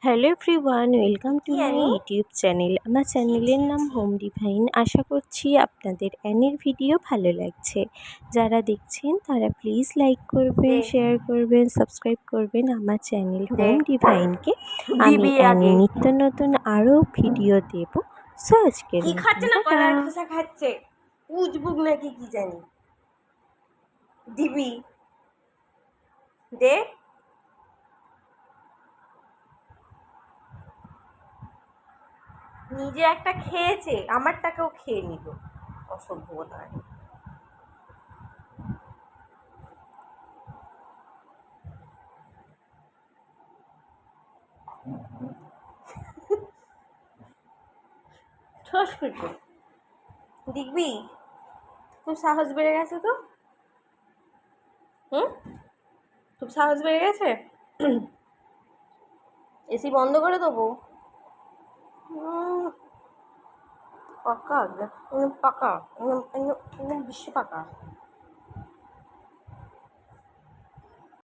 Hello everyone, welcome to my YouTube channel. আমার চ্যানেলের নাম হোম ডিভাইন। আশা করছি আপনাদের অ্যানির ভিডিও ভালো লাগছে। যারা দেখছেন তারা প্লিজ লাইক করবেন, শেয়ার করবেন, সাবস্ক্রাইব করবেন আমার চ্যানেল হোম ডিভাইনকে। আমি অ্যানি নিত্য নতুন আরও ভিডিও দেব। সো আজকের কি খাচ্ছে না, কলার খোসা খাচ্ছে, উজবুক নাকি কি জানি। দিবি দে, নিজে একটা খেয়েছে, আমারটাকেও খেয়ে নিল, অসভ্যতা। ঠোস করছে। দেখবি, খুব সাহস বেড়ে গেছে তো। খুব সাহস বেড়ে গেছে। এসি বন্ধ করে দেবো। পাকা পাকা, একদম বিশ্ব পাকা।